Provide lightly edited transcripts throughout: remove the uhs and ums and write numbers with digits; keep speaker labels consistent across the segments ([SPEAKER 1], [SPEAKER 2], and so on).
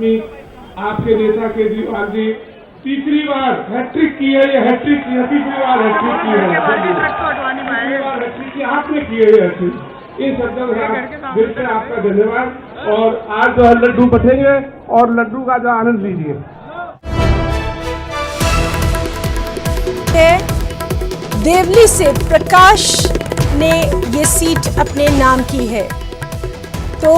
[SPEAKER 1] आदमी आपके नेता केजरीवाल जी तीसरी बार हैट्रिक की है, ये हैट्रिक की है, तीसरी बार हैट्रिक की है, तीसरी बार हैट्रिक की आपने की है ये हैट्रिक। इस अंदर दिल से आपका धन्यवाद। और आज जो है लड्डू बटेंगे और लड्डू का जो आनंद लीजिए।
[SPEAKER 2] देवली से प्रकाश ने ये सीट अपने नाम की है। तो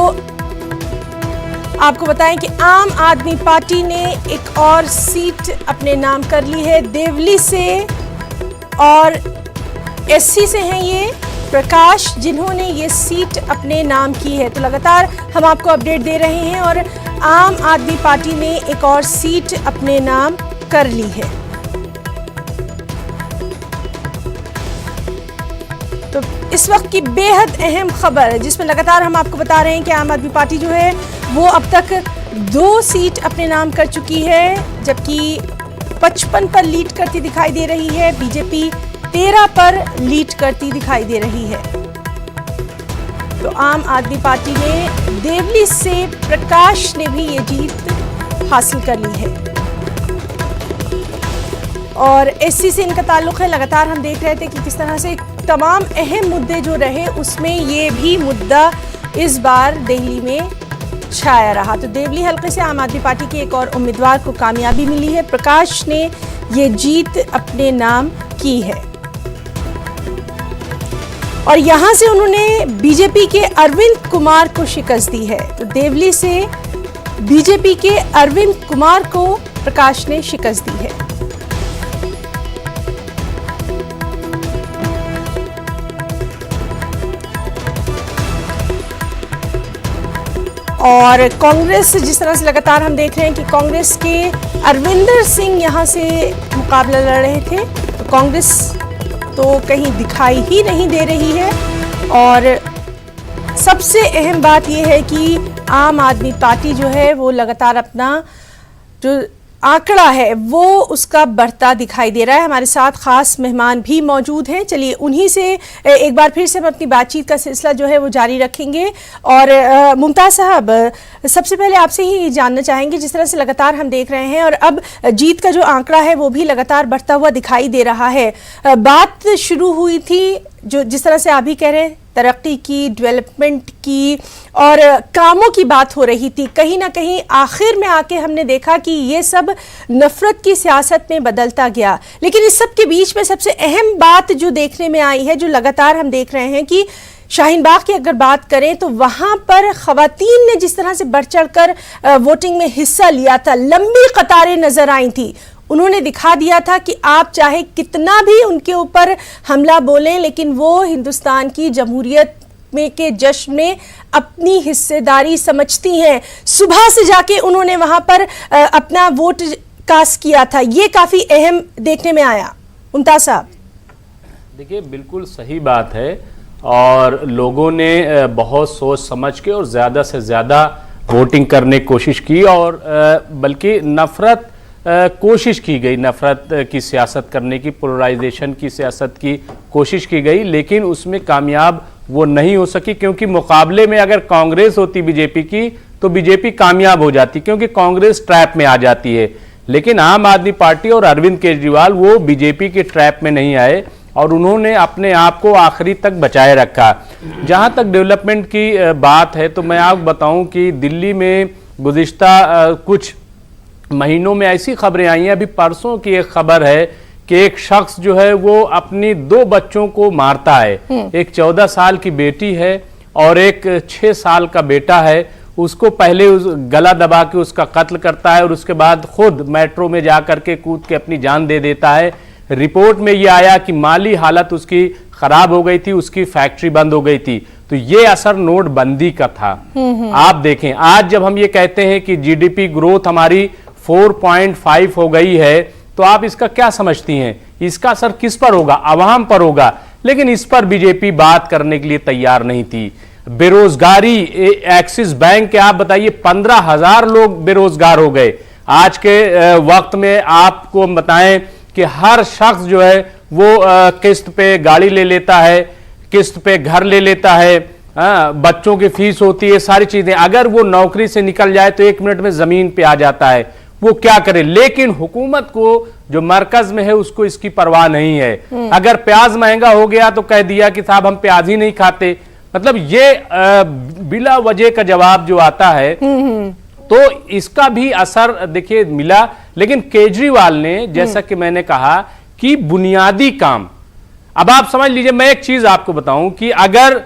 [SPEAKER 2] आपको बताएं कि आम आदमी पार्टी ने एक और सीट अपने नाम कर ली है देवली से, और एससी से हैं ये प्रकाश, जिन्होंने ये सीट अपने नाम की है। तो लगातार हम आपको अपडेट दे रहे हैं और आम आदमी पार्टी ने एक और सीट अपने नाम कर ली है। तो इस वक्त की बेहद अहम खबर है जिसमें लगातार हम आपको बता रहे हैं कि आम आदमी पार्टी जो है वो अब तक 2 सीट अपने नाम कर चुकी है, जबकि 55 पर लीड करती दिखाई दे रही है। बीजेपी 13 पर लीड करती दिखाई दे रही है। तो आम आदमी पार्टी ने देवली से प्रकाश ने भी ये जीत हासिल कर ली है और एससी से इनका ताल्लुक है। लगातार हम देख रहे थे कि किस तरह से तमाम अहम मुद्दे जो रहे उसमें ये भी मुद्दा इस बार दिल्ली में छाया रहा। तो देवली हल्के से आम आदमी पार्टी के एक और उम्मीदवार को कामयाबी मिली है। प्रकाश ने ये जीत अपने नाम की है और यहां से उन्होंने बीजेपी के अरविंद कुमार को शिकस्त दी है। तो देवली से बीजेपी के अरविंद कुमार को प्रकाश ने शिकस्त दी है। और कांग्रेस, जिस तरह से लगातार हम देख रहे हैं कि कांग्रेस के अरविंदर सिंह यहां से मुकाबला लड़ रहे थे, तो कांग्रेस तो कहीं दिखाई ही नहीं दे रही है। और सबसे अहम बात यह है कि आम आदमी पार्टी जो है वो लगातार अपना जो आंकड़ा है वो उसका बढ़ता दिखाई दे रहा है। हमारे साथ खास मेहमान भी मौजूद हैं, चलिए उन्हीं से एक बार फिर से हम अपनी बातचीत का सिलसिला जो है वो जारी रखेंगे। और मुमताज साहब, सबसे पहले आपसे ही जानना चाहेंगे, जिस तरह से लगातार हम देख रहे हैं और अब जीत का जो आंकड़ा है वो भी लगातार बढ़ता हुआ दिखाई दे रहा है। बात शुरू हुई थी जो जिस तरह से आप भी कह रहे हैं तरक्की की, डेवलपमेंट की और कामों की बात हो रही थी, कहीं ना कहीं आखिर में आके हमने देखा कि ये सब नफरत की सियासत में बदलता गया। लेकिन इस सब के बीच में सबसे अहम बात जो देखने में आई है, जो लगातार हम देख रहे हैं कि शाहीन बाग की अगर बात करें तो वहां पर खवातीन ने जिस तरह से बढ़ चढ़ कर वोटिंग में हिस्सा लिया था, लंबी कतारें नजर आई थी। उन्होंने दिखा दिया था कि आप चाहे कितना भी उनके ऊपर हमला बोलें, लेकिन वो हिंदुस्तान की जमहूरियत में के जश्न में अपनी हिस्सेदारी समझती हैं। सुबह से जाके उन्होंने वहां पर अपना वोट कास्ट किया था, ये काफी अहम देखने में आया। मुमताज साहब,
[SPEAKER 3] देखिए बिल्कुल सही बात है और लोगों ने बहुत सोच समझ के और ज़्यादा से ज़्यादा वोटिंग करने की कोशिश की और बल्कि नफरत कोशिश की गई, नफरत की सियासत करने की, पोलराइजेशन की सियासत की कोशिश की गई, लेकिन उसमें कामयाब वो नहीं हो सकी क्योंकि मुकाबले में अगर कांग्रेस होती बीजेपी की तो बीजेपी कामयाब हो जाती क्योंकि कांग्रेस ट्रैप में आ जाती है। लेकिन आम आदमी पार्टी और अरविंद केजरीवाल वो बीजेपी के ट्रैप में नहीं आए और उन्होंने अपने आप को आखिरी तक बचाए रखा। जहां तक डेवलपमेंट की बात है तो मैं आपको बताऊं कि दिल्ली में गुज़िश्ता कुछ महीनों में ऐसी खबरें आई हैं, अभी परसों की एक खबर है कि एक शख्स जो है वो अपनी 2 बच्चों को मारता है। एक 14 साल की बेटी है और एक 6 साल का बेटा है। उसको पहले गला दबा के उसका कत्ल करता है और उसके बाद खुद मेट्रो में जा करके कूद के अपनी जान दे देता है। रिपोर्ट में ये आया कि माली हालत उसकी खराब हो गई थी, उसकी फैक्ट्री बंद हो गई थी। तो ये असर नोटबंदी का था। आप देखें आज जब हम ये कहते हैं कि जीडीपी ग्रोथ हमारी 4.5 हो गई है तो आप इसका क्या समझती हैं? इसका असर किस पर होगा? आवाम पर होगा, लेकिन इस पर बीजेपी बात करने के लिए तैयार नहीं थी। बेरोजगारी, एक्सिस बैंक के आप बताइए 15,000 लोग बेरोजगार हो गए। आज के वक्त में आपको बताएं कि हर शख्स जो है वो किस्त पे गाड़ी ले लेता है, किस्त पे घर ले लेता है बच्चों की फीस होती है, सारी चीजें, अगर वो नौकरी से निकल जाए तो 1 मिनट में जमीन पे आ जाता है, वो क्या करे। लेकिन हुकूमत को जो मरकज में है उसको इसकी परवाह नहीं है। अगर प्याज महंगा हो गया तो कह दिया कि साहब हम प्याज ही नहीं खाते। मतलब ये बिला वजह का जवाब जो आता है, तो इसका भी असर देखिए मिला। लेकिन केजरीवाल ने, जैसा कि मैंने कहा कि बुनियादी काम, अब आप समझ लीजिए, मैं एक चीज आपको बताऊं कि अगर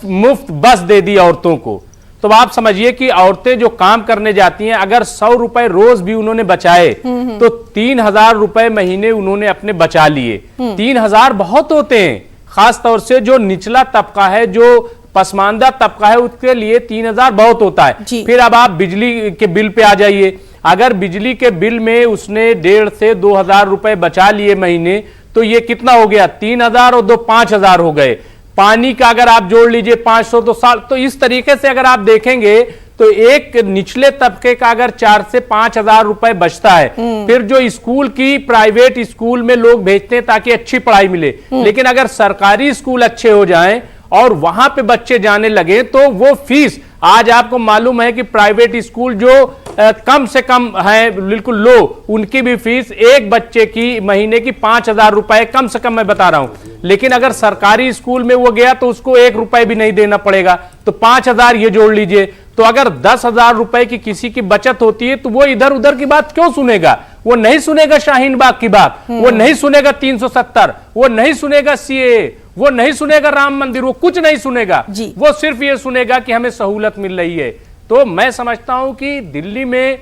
[SPEAKER 3] मुफ्त बस दे दी औरतों को, तो आप समझिए कि औरतें जो काम करने जाती हैं, अगर 100 रुपए रोज भी उन्होंने बचाए तो 3000 रुपए महीने उन्होंने अपने बचा लिए। 3000 बहुत होते हैं, खास तौर से जो निचला तबका है, जो पसमानदा तबका है, उसके लिए 3000 बहुत होता है। फिर अब आप बिजली के बिल पे आ जाइए, अगर बिजली के बिल में उसने 1,500 से 2,000 रुपए बचा लिए महीने, तो ये कितना हो गया, 3000 और 2 5,000 हो गए। पानी का अगर आप जोड़ लीजिए 500 तो साल, तो इस तरीके से अगर आप देखेंगे तो एक निचले तबके का अगर 4 से 5,000 रुपए बचता है। फिर जो स्कूल की, प्राइवेट स्कूल में लोग भेजते हैं ताकि अच्छी पढ़ाई मिले, लेकिन अगर सरकारी स्कूल अच्छे हो जाएं और वहां पे बच्चे जाने लगे तो वो फीस, आज आपको मालूम है कि प्राइवेट स्कूल जो कम से कम है, बिल्कुल लो, उनकी भी फीस एक बच्चे की महीने की 5,000 रुपए कम से कम मैं बता रहा हूं। लेकिन अगर सरकारी स्कूल में वो गया तो उसको 1 रुपए भी नहीं देना पड़ेगा, तो 5,000 ये जोड़ लीजिए। तो अगर 10,000 रुपए की किसी की बचत होती है तो वो इधर उधर की बात क्यों सुनेगा? वो नहीं सुनेगा शाहीन बाग की बात, वो नहीं सुनेगा 370, वो नहीं सुनेगा सीएए, वो नहीं सुनेगा राम मंदिर, वो कुछ नहीं सुनेगा। वो सिर्फ ये सुनेगा कि हमें सहूलत मिल रही है। तो मैं समझता हूं कि दिल्ली में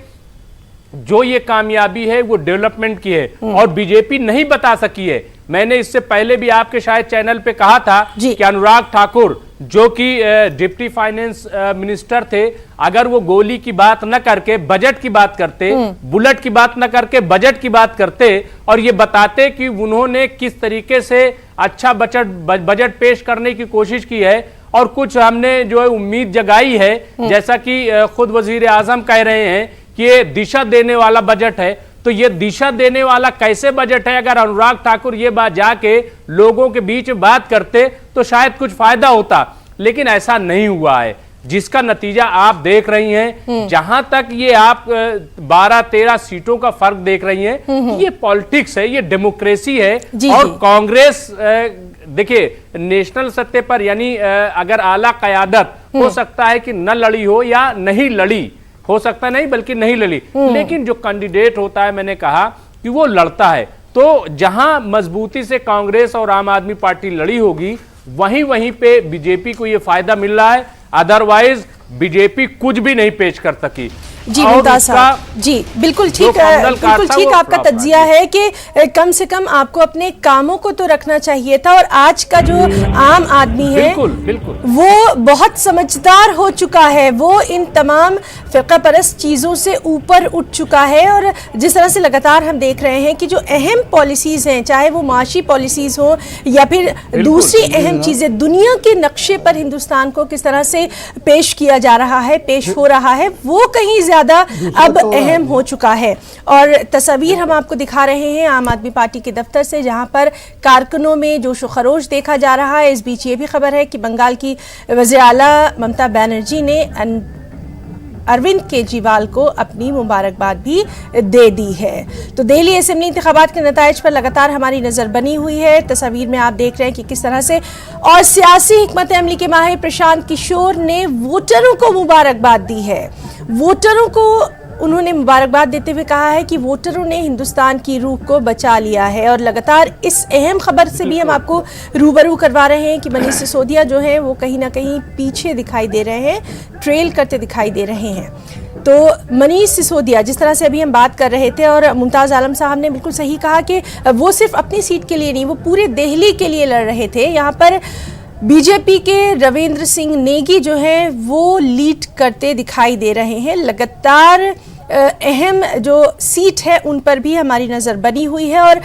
[SPEAKER 3] जो ये कामयाबी है वो डेवलपमेंट की है और बीजेपी नहीं बता सकी है। मैंने इससे पहले भी आपके शायद चैनल पे कहा था कि अनुराग ठाकुर जो कि डिप्टी फाइनेंस मिनिस्टर थे, अगर वो गोली की बात न करके बजट की बात करते, बुलेट की बात न करके बजट की बात करते और ये बताते कि उन्होंने किस तरीके से अच्छा बजट पेश करने की कोशिश की है और कुछ हमने जो है उम्मीद जगाई है, जैसा कि खुद वजीर आजम कह रहे हैं कि ये दिशा देने वाला बजट है। तो ये दिशा देने वाला कैसे बजट है? अगर अनुराग ठाकुर ये बात जाके लोगों के बीच में बात करते तो शायद कुछ फायदा होता, लेकिन ऐसा नहीं हुआ है, जिसका नतीजा आप देख रही हैं। जहां तक ये आप 12-13 सीटों का फर्क देख रही हैं, ये पॉलिटिक्स है, ये डेमोक्रेसी है। और कांग्रेस देखिए नेशनल सत्ते पर, यानी अगर आला कयादत हो सकता है कि न लड़ी हो या नहीं लड़ी, हो सकता नहीं बल्कि नहीं लड़ी, लेकिन जो कैंडिडेट होता है, मैंने कहा कि वो लड़ता है। तो जहां मजबूती से कांग्रेस और आम आदमी पार्टी लड़ी होगी, वहीं पे बीजेपी को ये फायदा मिल रहा है। अदरवाइज बीजेपी कुछ भी नहीं पेश कर सकी।
[SPEAKER 2] जी मुमताज साहब, जी बिल्कुल ठीक, बिल्कुल ठीक आपका तज्जिया है कि कम से कम आपको अपने कामों को तो रखना चाहिए था। और आज का जो आम आदमी है बिल्कुल वो बहुत समझदार हो चुका है, वो इन तमाम फ़िक़्ह परस्त चीज़ों से ऊपर उठ चुका है। और जिस तरह से लगातार हम देख रहे हैं कि जो अहम पॉलिसीज़ हैं, चाहे वो माशी पॉलिसीज़ हो या फिर दूसरी अहम चीज़ें, दुनिया के नक्शे पर हिंदुस्तान को किस तरह से पेश किया जा रहा है, पेश हो रहा है, वो कहीं ज्यादा अब अहम हो चुका है। और तस्वीर हम आपको दिखा रहे हैं आम आदमी पार्टी के दफ्तर से, जहां पर कारकुनों में जोश व खरोश देखा जा रहा है। इस बीच ये भी खबर है कि बंगाल की वज़ीर आला ममता बनर्जी ने अरविंद केजरीवाल को अपनी मुबारकबाद भी दे दी है। तो दिल्ली असेंबली इंतखाबात के नताइज पर लगातार हमारी नज़र बनी हुई है। तस्वीर में आप देख रहे हैं कि किस तरह से, और सियासी हिकमत अमली के माहिर प्रशांत किशोर ने वोटरों को मुबारकबाद दी है। वोटरों को उन्होंने मुबारकबाद देते हुए कहा है कि वोटरों ने हिंदुस्तान की रूह को बचा लिया है। और लगातार इस अहम खबर से भी हम आपको रूबरू करवा रहे हैं कि मनीष सिसोदिया जो है वो कहीं ना कहीं पीछे दिखाई दे रहे हैं, ट्रेल करते दिखाई दे रहे हैं। तो मनीष सिसोदिया, जिस तरह से अभी हम बात कर रहे थे, और मुमताज़ आलम साहब ने बिल्कुल सही कहा कि वो सिर्फ अपनी सीट के लिए नहीं, वो पूरे दिल्ली के लिए लड़ रहे थे। यहाँ पर बीजेपी के रविंद्र सिंह नेगी जो हैं वो लीड करते दिखाई दे रहे हैं। लगातार अहम जो सीट है उन पर भी हमारी नज़र बनी हुई है। और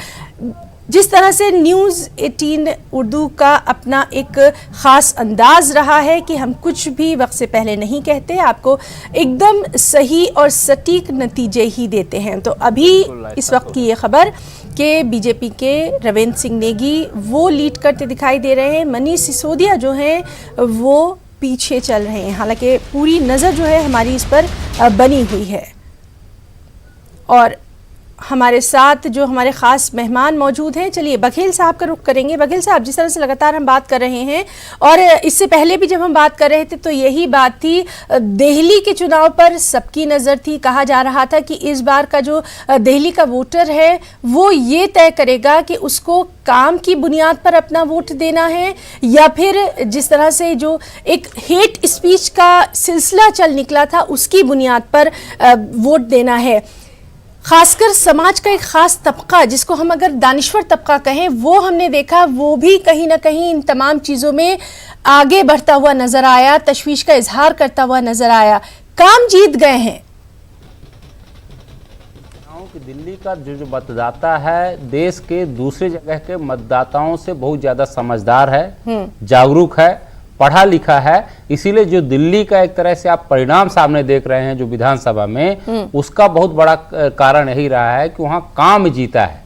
[SPEAKER 2] जिस तरह से न्यूज़ 18 उर्दू का अपना एक ख़ास अंदाज रहा है कि हम कुछ भी वक्त से पहले नहीं कहते, आपको एकदम सही और सटीक नतीजे ही देते हैं। तो अभी इस वक्त की ये खबर कि बीजेपी के रविंद्र सिंह नेगी वो लीड करते दिखाई दे रहे हैं, मनीष सिसोदिया जो हैं वो पीछे चल रहे हैं। हालांकि पूरी नज़र जो है हमारी इस पर बनी हुई है और हमारे साथ जो हमारे ख़ास मेहमान मौजूद हैं। चलिए बघेल साहब का रुख करेंगे। बघेल साहब, जिस तरह से लगातार हम बात कर रहे हैं और इससे पहले भी जब हम बात कर रहे थे तो यही बात थी, दिल्ली के चुनाव पर सबकी नज़र थी। कहा जा रहा था कि इस बार का जो दिल्ली का वोटर है वो ये तय करेगा कि उसको काम की बुनियाद पर अपना वोट देना है या फिर जिस तरह से जो एक हेट स्पीच का सिलसिला चल निकला था उसकी बुनियाद पर वोट देना है। खासकर समाज का एक खास तबका, जिसको हम अगर दानिश्वर तबका कहें, वो हमने देखा वो भी कहीं ना कहीं इन तमाम चीज़ों में आगे बढ़ता हुआ नजर आया, तशवीश का इजहार करता हुआ नजर आया। काम जीत गए हैं।
[SPEAKER 3] दिल्ली का जो मतदाता है देश के दूसरे जगह के मतदाताओं से बहुत ज्यादा समझदार है, जागरूक है, पढ़ा लिखा है। इसीलिए जो दिल्ली का एक तरह से आप परिणाम सामने देख रहे हैं जो विधानसभा में, उसका बहुत बड़ा कारण यही रहा है कि वहाँ काम जीता है,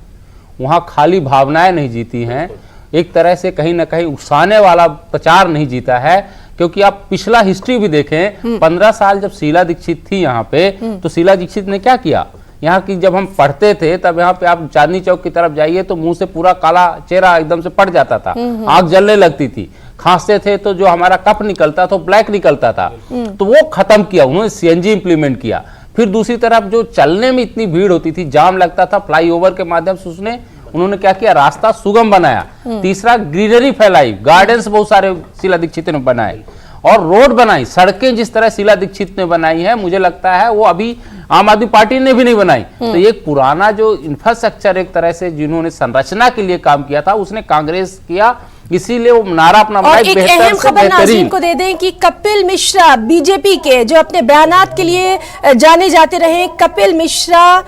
[SPEAKER 3] वहाँ खाली भावनाएं नहीं जीती हैं, एक तरह से कहीं ना कहीं उकसाने वाला प्रचार नहीं जीता है। क्योंकि आप पिछला हिस्ट्री भी देखें, 15 साल जब शीला दीक्षित थी यहाँ पे, तो शीला दीक्षित ने क्या किया यहाँ की, जब हम पढ़ते थे तब यहाँ पे आप चांदनी चौक की तरफ जाइए तो मुंह से पूरा काला चेहरा एकदम से पड़ जाता था, आंख जलने लगती थी, खांसते थे तो जो हमारा कफ निकलता था ब्लैक निकलता था, तो वो खत्म किया उन्होंने, सीएनजी इंप्लीमेंट किया। फिर दूसरी तरफ जो चलने में इतनी भीड़ होती थी, जाम लगता था, फ्लाईओवर के माध्यम से उन्होंने क्या किया, रास्ता सुगम बनाया। तीसरा, ग्रीनरी फैलाई, गार्डन्स बहुत सारे शीला दीक्षित ने बनाए और रोड बनाई, सड़कें जिस तरह शीला दीक्षित ने बनाई है मुझे लगता है वो अभी आम आदमी पार्टी ने भी नहीं बनाई। तो ये पुराना जो इंफ्रास्ट्रक्चर एक तरह से जिन्होंने संरचना के लिए काम किया था उसने कांग्रेस किया, इसीलिए वो नारा अपना
[SPEAKER 2] और एक अहम खबर नाज़रीन को दे दें कि कपिल मिश्रा, बीजेपी के जो अपने बयानात के लिए जाने जाते रहे, कपिल मिश्रा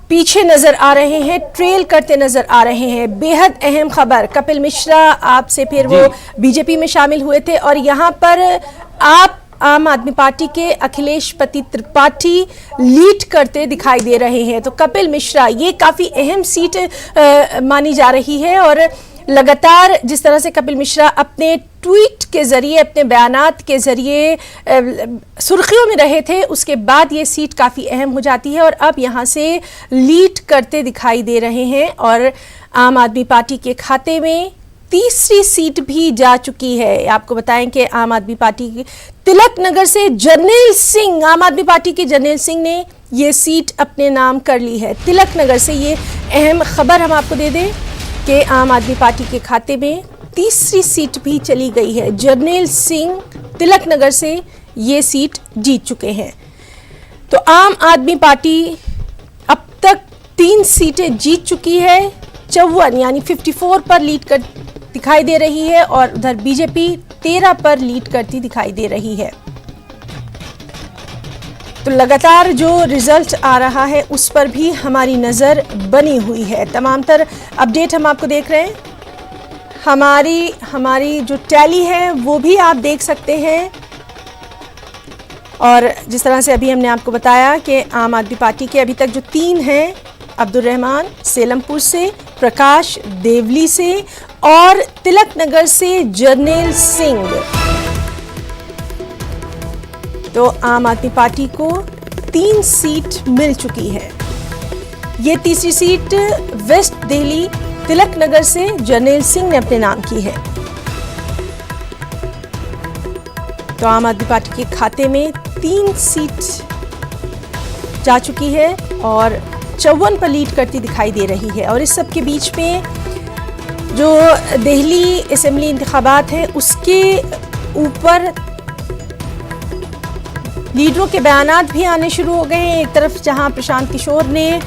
[SPEAKER 2] पीछे नजर आ रहे हैं, ट्रेल करते नजर आ रहे हैं। बेहद अहम खबर, कपिल मिश्रा आपसे फिर वो बीजेपी में शामिल हुए थे और यहाँ पर आप आम आदमी पार्टी के अखिलेश पति त्रिपाठी लीड करते दिखाई दे रहे हैं। तो कपिल मिश्रा ये काफी अहम सीट मानी जा रही है और लगातार जिस तरह से कपिल मिश्रा अपने ट्वीट के जरिए, अपने बयानात के जरिए सुर्खियों में रहे थे, उसके बाद ये सीट काफ़ी अहम हो जाती है और अब यहाँ से लीड करते दिखाई दे रहे हैं और आम आदमी पार्टी के खाते में तीसरी सीट भी जा चुकी है। आपको बताएं कि आम आदमी पार्टी की तिलक नगर से जर्नैल सिंह, आम आदमी पार्टी के जर्नैल सिंह ने ये सीट अपने नाम कर ली है। तिलक नगर से ये अहम खबर हम आपको दे दें कि आम आदमी पार्टी के खाते में तीसरी सीट भी चली गई है। जर्नैल सिंह तिलक नगर से ये सीट जीत चुके हैं। तो आम आदमी पार्टी अब तक 3 सीटें जीत चुकी है, 54 यानी 54 पर लीड कर दिखाई दे रही है और उधर बीजेपी 13 पर लीड करती दिखाई दे रही है। तो लगातार जो रिजल्ट आ रहा है उस पर भी हमारी नज़र बनी हुई है। तमाम तर अपडेट हम आपको देख रहे हैं। हमारी जो टैली है वो भी आप देख सकते हैं और जिस तरह से अभी हमने आपको बताया कि आम आदमी पार्टी के अभी तक जो 3 हैं, अब्दुल रहमान सेलमपुर से, प्रकाश देवली से और तिलक नगर से जर्नैल सिंह। तो आम आदमी पार्टी को 3 सीट मिल चुकी है। ये तीसरी सीट वेस्ट दिल्ली तिलक नगर से जर्नैल सिंह ने अपने नाम की है। तो आम आदमी पार्टी के खाते में 3 सीट जा चुकी है और 54 पर लीड करती दिखाई दे रही है। और इस सब के बीच में जो दिल्ली असेंबली इंतखाबात हैं उसके ऊपर लीडरों के बयानात भी आने शुरू हो गए हैं। एक तरफ जहां प्रशांत किशोर ने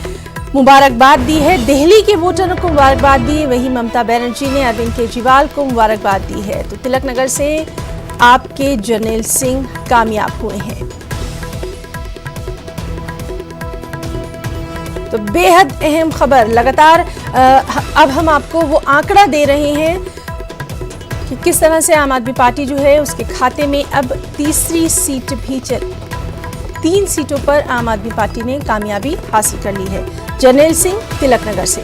[SPEAKER 2] मुबारकबाद दी है, दिल्ली के वोटरों को मुबारकबाद दी है, वहीं ममता बनर्जी ने अरविंद केजरीवाल को मुबारकबाद दी है। तो तिलक नगर से आपके जर्नैल सिंह कामयाब हुए हैं। तो बेहद अहम खबर, लगातार अब हम आपको वो आंकड़ा दे रहे हैं कि किस तरह से आम आदमी पार्टी जो है उसके खाते में अब तीसरी सीट भी 3 सीटों पर आम आदमी पार्टी ने कामयाबी हासिल कर ली है। जर्नैल सिंह तिलक नगर से।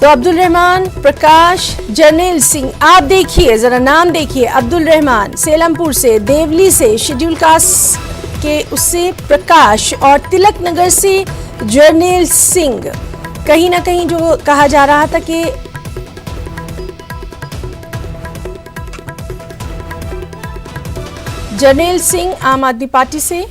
[SPEAKER 2] तो अब्दुल रहमान, प्रकाश, जर्नैल सिंह, आप देखिए जरा नाम देखिए। अब्दुल रहमान सेलमपुर से, देवली से शेड्यूल कास्ट के उससे प्रकाश और तिलक नगर से जर्नैल सिंह। कहीं ना कहीं जो कहा जा रहा था कि जर्नैल सिंह आम आदमी पार्टी से,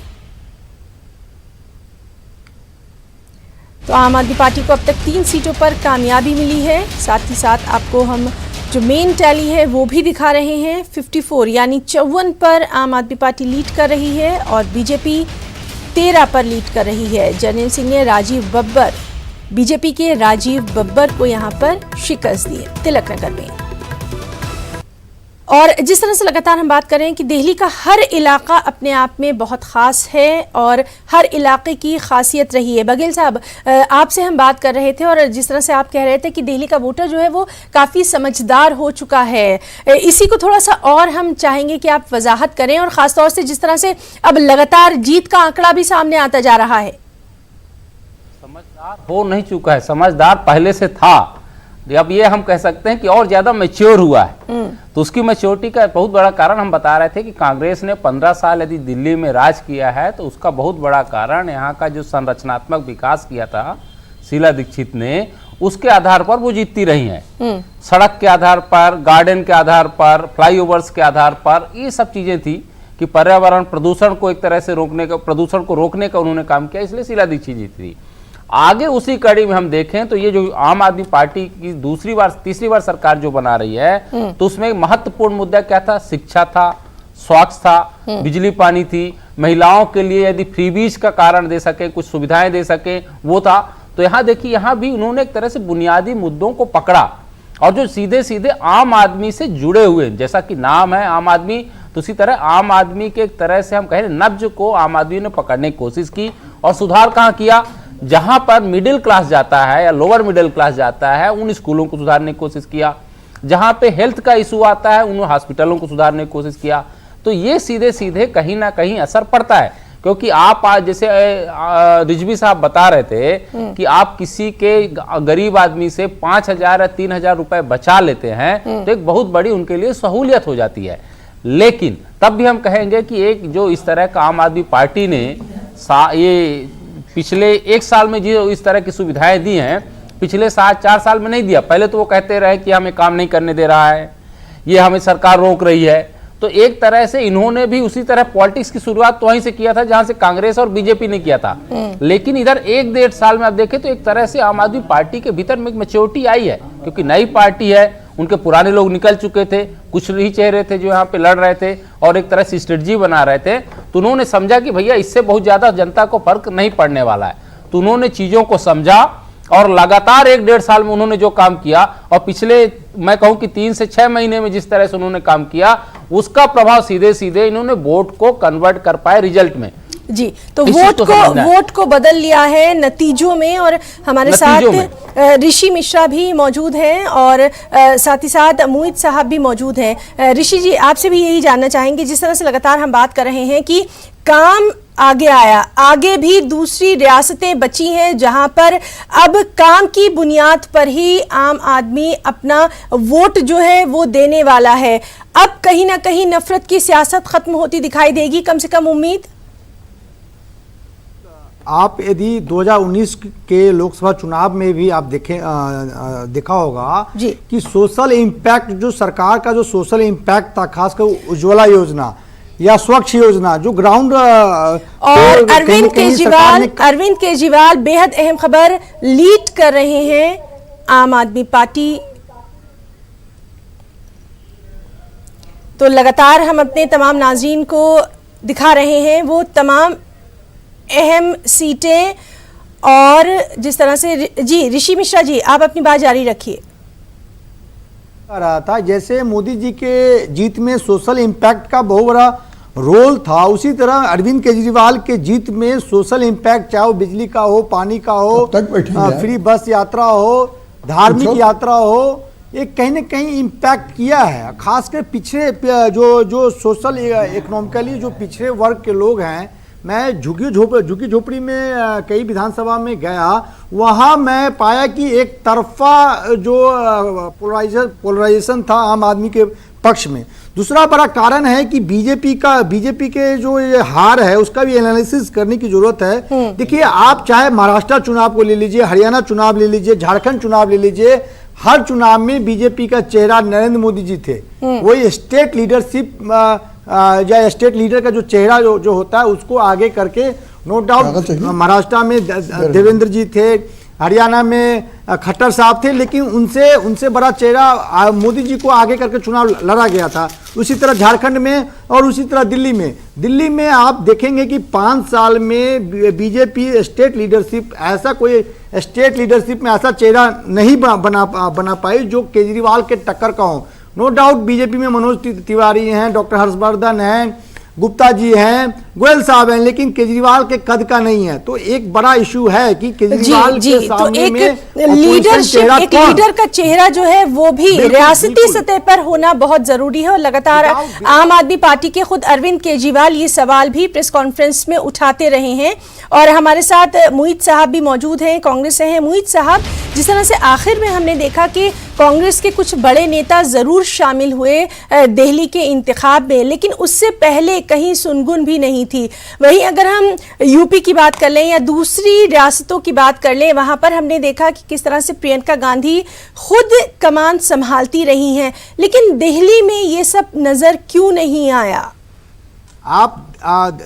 [SPEAKER 2] तो आम आदमी पार्टी को अब तक 3 सीटों पर कामयाबी मिली है। साथ ही साथ आपको हम जो मेन टैली है वो भी दिखा रहे हैं। 54 यानी 54 पर आम आदमी पार्टी लीड कर रही है और बीजेपी 13 पर लीड कर रही है। जर्नैल सिंह ने राजीव बब्बर, बीजेपी के राजीव बब्बर को यहां पर शिकस्त दी है तिलक नगर में। और जिस तरह से लगातार हम बात कर रहे हैं कि दिल्ली का हर इलाका अपने आप में बहुत ख़ास है और हर इलाके की खासियत रही है। बघेल साहब, आपसे हम बात कर रहे थे और जिस तरह से आप कह रहे थे कि दिल्ली का वोटर जो है वो काफ़ी समझदार हो चुका है, इसी को थोड़ा सा और हम चाहेंगे कि आप वजाहत करें और ख़ासतौर से जिस तरह से अब लगातार जीत का आंकड़ा भी सामने आता जा रहा है।
[SPEAKER 4] समझदार हो नहीं चुका है, समझदार पहले से था, अब ये हम कह सकते हैं कि और ज्यादा मैच्योर हुआ है। तो उसकी मैच्योरिटी का बहुत बड़ा कारण हम बता रहे थे कि कांग्रेस ने 15 साल यदि दिल्ली में राज किया है तो उसका बहुत बड़ा कारण यहाँ का जो संरचनात्मक विकास किया था शीला दीक्षित ने, उसके आधार पर वो जीतती रही हैं। सड़क के आधार पर, गार्डन के आधार पर, फ्लाईओवर्स के आधार पर, ये सब चीजें थी कि पर्यावरण प्रदूषण को एक तरह से रोकने का, प्रदूषण को रोकने का उन्होंने काम किया, इसलिए शीला दीक्षित जीती। आगे उसी कड़ी में हम देखें तो ये जो आम आदमी पार्टी की तीसरी बार सरकार जो बना रही है तो उसमें महत्वपूर्ण मुद्दा क्या था? शिक्षा था, स्वास्थ्य था, बिजली पानी थी, महिलाओं के लिए यदि फ्रीबीज का कारण दे सके, कुछ सुविधाएं दे सके, वो था। तो यहाँ देखिए, यहाँ भी उन्होंने एक तरह से बुनियादी मुद्दों को पकड़ा और जो सीधे सीधे आम आदमी से जुड़े हुए, जैसा कि नाम है आम आदमी, तो उसी तरह आम आदमी के एक तरह से हम कहें नब्ज को आम आदमी ने पकड़ने की कोशिश की और सुधार कहाँ किया? जहां पर मिडिल क्लास जाता है या लोअर मिडिल क्लास जाता है उन स्कूलों को सुधारने की कोशिश किया, जहां पे हेल्थ का इशू आता है उन हॉस्पिटलों को सुधारने की कोशिश किया। तो ये सीधे सीधे कहीं ना कहीं असर पड़ता है, क्योंकि आप आज जैसे रिजवी साहब बता रहे थे कि आप किसी के गरीब आदमी से 5,000 या 3,000 रुपए बचा लेते हैं तो एक बहुत बड़ी उनके लिए सहूलियत हो जाती है। लेकिन तब भी हम कहेंगे कि एक जो इस तरह का आम आदमी पार्टी ने ये पिछले 1 साल में जो इस तरह की सुविधाएं दी हैं, पिछले 4 साल में नहीं दिया। पहले तो वो कहते रहे कि हमें काम नहीं करने दे रहा है, ये हमें सरकार रोक रही है। तो एक तरह से इन्होंने भी उसी तरह पॉलिटिक्स की शुरुआत तो वहीं से किया था जहां से कांग्रेस और बीजेपी ने किया था। लेकिन इधर 1-1.5 साल में आप देखें तो एक तरह से आम आदमी पार्टी के भीतर में एक मैच्योरिटी आई है, क्योंकि नई पार्टी है, उनके पुराने लोग निकल चुके थे, कुछ ही चेहरे थे जो यहाँ पे लड़ रहे थे और एक तरह से स्ट्रेटजी बना रहे थे। तो उन्होंने समझा कि भैया इससे बहुत ज्यादा जनता को फर्क नहीं पड़ने वाला है। तो उन्होंने चीजों को समझा और लगातार 1-1.5 साल में उन्होंने जो काम किया और पिछले मैं कहूं कि 3 से 6 महीने में जिस तरह से उन्होंने काम किया, उसका प्रभाव सीधे सीधे इन्होंने वोट को कन्वर्ट कर पाए रिजल्ट में।
[SPEAKER 2] जी, तो वोट को बदल लिया है नतीजों में। और हमारे साथ ऋषि मिश्रा भी मौजूद हैं और साथ ही साथ मोहित साहब भी मौजूद हैं। ऋषि जी, आपसे भी यही जानना चाहेंगे, जिस तरह से लगातार हम बात कर रहे हैं कि काम आगे आया, आगे भी दूसरी रियासतें बची हैं जहां पर अब काम की बुनियाद पर ही आम आदमी अपना वोट जो है वो देने वाला है। अब कहीं ना कहीं नफरत की सियासत खत्म होती दिखाई देगी, कम से कम उम्मीद।
[SPEAKER 5] आप यदि 2019 के लोकसभा चुनाव में भी आप देखा होगा कि सोशल इम्पैक्ट, जो सरकार का जो सोशल इम्पैक्ट था, खासकर उज्ज्वला योजना या स्वच्छ योजना, जो ग्राउंड
[SPEAKER 2] और अरविंद केजरीवाल बेहद अहम खबर लीड कर रहे हैं आम आदमी पार्टी। तो लगातार हम अपने तमाम नाज़रीन को दिखा रहे हैं वो तमाम अहम सीटें। और जिस तरह से जी ऋषि मिश्रा जी, आप अपनी बात जारी रखिए।
[SPEAKER 5] रहा था जैसे मोदी जी के जीत में सोशल इम्पैक्ट का बहुत बड़ा रोल था, उसी तरह अरविंद केजरीवाल के जीत में सोशल इम्पैक्ट, चाहे वो बिजली का हो, पानी का हो, फ्री बस यात्रा हो, धार्मिक यात्रा हो, ये कहीं ना कहीं इम्पैक्ट किया है। खासकर पिछड़े जो सोशल इकोनॉमिकली जो पिछड़े वर्ग के लोग हैं, मैं झुग्गी झोपड़ी में कई विधानसभा में गया, वहाँ मैं पाया कि एक तरफा जो पोलराइजेशन था आम आदमी के पक्ष में। दूसरा बड़ा कारण है कि बीजेपी के जो ये हार है उसका भी एनालिसिस करने की जरूरत है। देखिए, आप चाहे महाराष्ट्र चुनाव को ले लीजिए, हरियाणा चुनाव ले लीजिए, झारखंड चुनाव ले लीजिए, हर चुनाव में बीजेपी का चेहरा नरेंद्र मोदी जी थे। वही स्टेट लीडरशिप या स्टेट लीडर का जो चेहरा जो होता है उसको आगे करके, नो डाउट महाराष्ट्र में देवेंद्र जी थे, हरियाणा में खट्टर साहब थे, लेकिन उनसे बड़ा चेहरा मोदी जी को आगे करके चुनाव लड़ा गया था। उसी तरह झारखंड में और उसी तरह दिल्ली में आप देखेंगे कि 5 साल में बीजेपी स्टेट लीडरशिप में ऐसा चेहरा नहीं बना पाई जो केजरीवाल के टक्कर का हो। नो डाउट बीजेपी में मनोज तिवारी हैं, डॉक्टर हर्षवर्धन हैं, गुप्ता जी हैं, गोयल साहब हैं, लेकिन केजरीवाल के कद का नहीं है। तो एक बड़ा इशू है कि केजरीवाल के सामने में
[SPEAKER 2] एक लीडर का चेहरा जो है वो भी रियासती सतह पर होना बहुत जरूरी है। और लगातार आम आदमी पार्टी के खुद अरविंद केजरीवाल ये सवाल भी प्रेस कॉन्फ्रेंस में उठाते रहे हैं। और हमारे साथ मोहित साहब भी मौजूद हैं, कांग्रेस से हैं। मोहित साहब, जिस तरह से आखिर में हमने देखा कि कांग्रेस के कुछ बड़े नेता जरूर शामिल हुए दिल्ली के इंतखाब में, लेकिन उससे पहले कहीं सुनगुन भी नहीं थी। वहीं अगर हम यूपी की बात कर लें या दूसरी रियासतों की बात कर लें, वहां पर हमने देखा कि किस तरह से प्रियंका गांधी खुद कमान संभालती रही हैं, लेकिन दिल्ली में ये सब नजर क्यों नहीं आया?
[SPEAKER 5] आप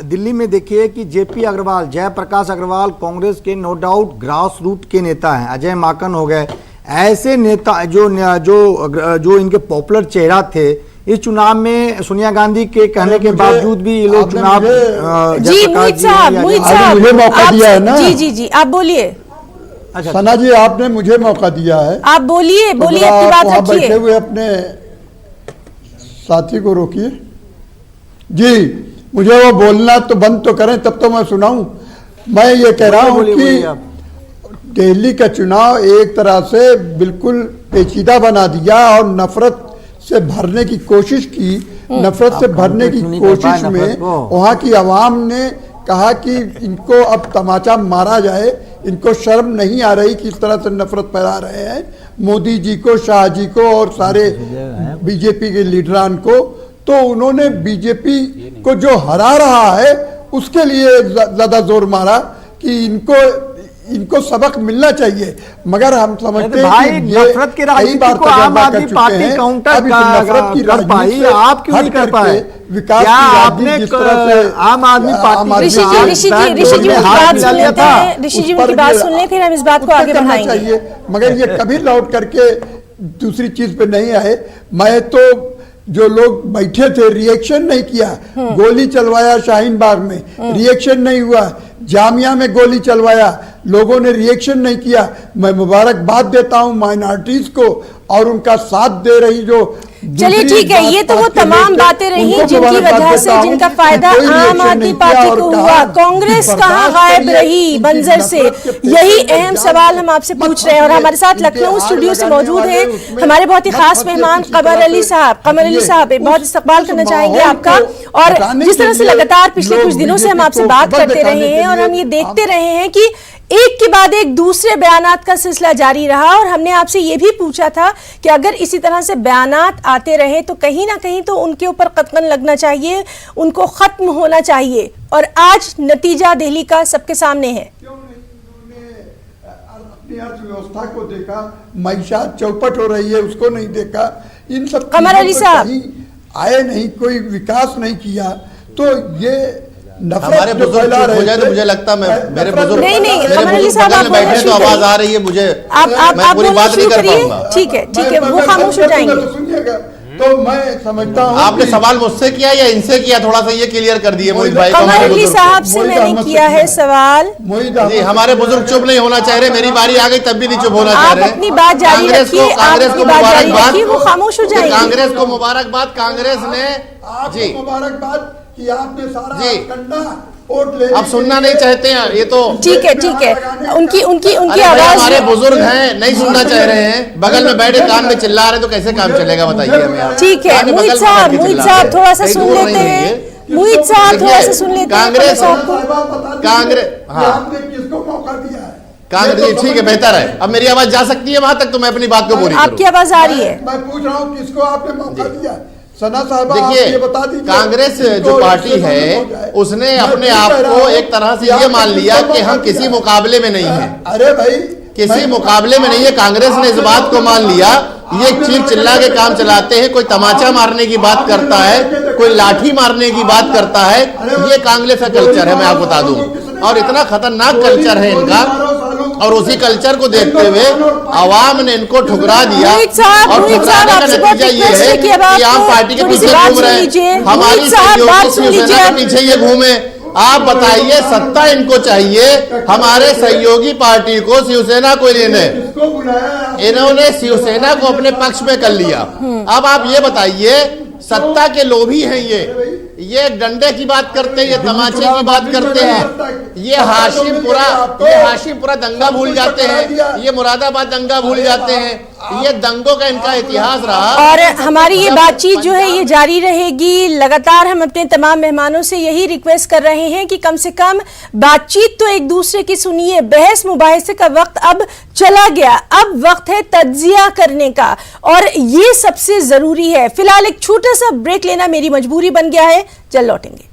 [SPEAKER 5] दिल्ली में देखिए कि जेपी अग्रवाल, जयप्रकाश अग्रवाल कांग्रेस के नो डाउट ग्रास रूट के नेता हैं, अजय माकन हो गए, ऐसे नेता जो इनके पॉपुलर चेहरा थे। इस चुनाव में सोनिया गांधी के कहने के बावजूद भी ये लोग चुनाव
[SPEAKER 2] जी मोहित साहब
[SPEAKER 6] मुझे मौका दिया है ना।
[SPEAKER 2] जी आप बोलिए।
[SPEAKER 5] अच्छा
[SPEAKER 6] सना जी, आपने मुझे मौका दिया है,
[SPEAKER 2] आप बोलिए अपनी बात रखिए।
[SPEAKER 6] बैठे हुए अपने साथी को रोकिए। जी, मुझे वो बोलना तो बंद तो करें, तब तो मैं सुनाऊं। मैं ये कह रहा हूं कि दिल्ली का चुनाव एक तरह से बिल्कुल पेचीदा बना दिया और नफरत से भरने की कोशिश की। नफरत से भरने की कोशिश में वहाँ की आवाम ने कहा कि इनको अब तमाचा मारा जाए, इनको शर्म नहीं आ रही किस तरह से नफरत फैला रहे हैं मोदी जी को, शाह जी को और सारे बीजेपी के लीडरान को। तो उन्होंने बीजेपी को जो हरा रहा है उसके लिए ज्यादा जोर मारा कि इनको सबक मिलना चाहिए। मगर हम समझते हैं कि
[SPEAKER 5] नफरत के राजनीति को आम आदमी पार्टी काउंटर कर पाई, आप क्यों नहीं कर पाए?
[SPEAKER 6] विकास
[SPEAKER 5] क्या आपने आम आदमी पार्टी
[SPEAKER 2] ऋषि जी की बात सुन लें, फिर हम इस बात को आगे बढ़ाएंगे।
[SPEAKER 6] मगर ये कभी लौट करके दूसरी चीज पे नहीं आए। मैं तो जो लोग बैठे थे रिएक्शन नहीं किया, गोली चलवाया शाहीन बाग में, रिएक्शन नहीं हुआ, जामिया में गोली चलवाया, लोगों ने रिएक्शन नहीं किया। मैं मुबारकबाद देता हूं माइनॉरिटीज को और उनका साथ दे रही जो।
[SPEAKER 2] चलिए ठीक है, ये तो वो तमाम बातें रही जिनकी वजह से, जिनका फायदा आम आदमी पार्टी को हुआ। कांग्रेस कहाँ गायब रही मंजर से, यही अहम सवाल हम आपसे पूछ रहे हैं। और हमारे साथ लखनऊ स्टूडियो से मौजूद हैं हमारे बहुत ही खास मेहमान कमर अली साहब। बहुत इस्तकबाल करना चाहेंगे आपका। और जिस तरह से लगातार पिछले कुछ दिनों से हम आपसे बात करते रहे हैं और हम ये देखते रहे हैं कि एक के बाद एक दूसरे बयानात का सिलसिला जारी रहा, और हमने आपसे ये भी पूछा था कि अगर इसी तरह से बयानात आते रहे तो कहीं ना कहीं तो उनके ऊपर कतन लगना चाहिए, उनको खत्म होना चाहिए। और आज नतीजा दिल्ली का सबके सामने है।
[SPEAKER 6] अपनी अर्थव्यवस्था को देखा, मईशात चौपट हो रही है उसको नहीं देखा, इन सब
[SPEAKER 2] कमर अली साहब
[SPEAKER 6] आए नहीं, कोई विकास नहीं किया। तो ये
[SPEAKER 7] हमारे बुजुर्ग चुप हो जाए तो मुझे लगता है मेरे बुजुर्ग
[SPEAKER 2] बैठे
[SPEAKER 7] तो आवाज आ रही है मुझे, मैं पूरी बात नहीं कर पाऊंगा।
[SPEAKER 2] ठीक है, वो खामोश हो जाएंगे।
[SPEAKER 6] सुनिएगा, तो मैं समझता हूँ
[SPEAKER 7] आपने सवाल मुझसे किया या इनसे किया, थोड़ा सा ये क्लियर कर दिए मोहित भाई।
[SPEAKER 2] कमर अली साहब से मैंने किया है सवाल।
[SPEAKER 7] जी, हमारे बुजुर्ग चुप नहीं होना चाह रहे, मेरी बारी आ गई तब भी नहीं चुप होना चाह रहे।
[SPEAKER 2] अपनी बात जारी रखिए,
[SPEAKER 7] कांग्रेस को मुबारकबाद,
[SPEAKER 2] वो खामोश हो जाएंगे।
[SPEAKER 7] कांग्रेस को मुबारकबाद, कांग्रेस ने जी
[SPEAKER 6] मुबारकबाद कि आपने सारा कंडा वोट ले।
[SPEAKER 7] अब सुनना नहीं चाहते हैं ये तो
[SPEAKER 2] ठीक है। उनकी आवाज,
[SPEAKER 7] हमारे बुजुर्ग हैं, नहीं सुनना चाह रहे हैं, बगल में बैठे कान में चिल्ला रहे तो कैसे काम चलेगा बताइए हमें आप।
[SPEAKER 2] ठीक है मोहित साहब थोड़ा सा सुन लेते हैं। मोहित साहब थोड़ा सा सुन लेते हैं
[SPEAKER 7] कांग्रेस
[SPEAKER 2] साहब को।
[SPEAKER 7] कांग्रेस हाँ
[SPEAKER 6] आपने किसको मौका दिया है?
[SPEAKER 7] कांग्रेस ठीक है, बेहतर है। अब मेरी आवाज जा सकती है वहां तक, तो मैं अपनी बात को पूरी
[SPEAKER 2] आपकी
[SPEAKER 7] करूं।
[SPEAKER 2] आवाज आ रही है?
[SPEAKER 6] मैं पूछ रहा हूँ किसको आपने मौका दिया? सना साहब
[SPEAKER 7] देखिए,
[SPEAKER 6] ये बता दीजिए,
[SPEAKER 7] कांग्रेस जो पार्टी है उसने अपने आप को एक तरह से ये मान लिया कि हम किसी मुकाबले में नहीं है,
[SPEAKER 6] अरे भाई
[SPEAKER 7] किसी मुकाबले में नहीं है। कांग्रेस ने इस बात को मान लिया, ये चीख चिल्ला के काम चलाते हैं, कोई तमाचा मारने की बात करता है, कोई लाठी मारने की बात करता है, ये कांग्रेस का कल्चर है, मैं आपको बता दूं। और इतना खतरनाक कल्चर है इनका, और उसी कल्चर को देखते हुए आवाम ने इनको ठुकरा दिया। और ठुकराने का नतीजा ये है कि आम पार्टी के पीछे घूम रहे हैं, हमारी सहयोगी शिवसेना के पीछे ये घूमे। आप बताइए, सत्ता इनको चाहिए, हमारे सहयोगी पार्टी को, शिवसेना को लेने, इन्होंने शिवसेना को अपने पक्ष में कर लिया। अब आप ये बताइए, सत्ता के लोभी हैं ये डंडे की बात करते हैं, ये तमाचे की बात करते हैं, ये हाशिमपुरा दंगा भूल जाते हैं, ये मुरादाबाद दंगा भूल जाते हैं, ये दंगों का इनका इतिहास रहा।
[SPEAKER 2] और हमारी ये बातचीत जो है ये जारी रहेगी लगातार। हम अपने तमाम मेहमानों से यही रिक्वेस्ट कर रहे हैं कि कम से कम बातचीत तो एक दूसरे की सुनिए। बहस मुबाहिसे का वक्त अब चला गया, अब वक्त है तज्जिया करने का, और ये सबसे जरूरी है। फिलहाल एक छोटा सा ब्रेक लेना मेरी मजबूरी बन गया है, चल लौटेंगे।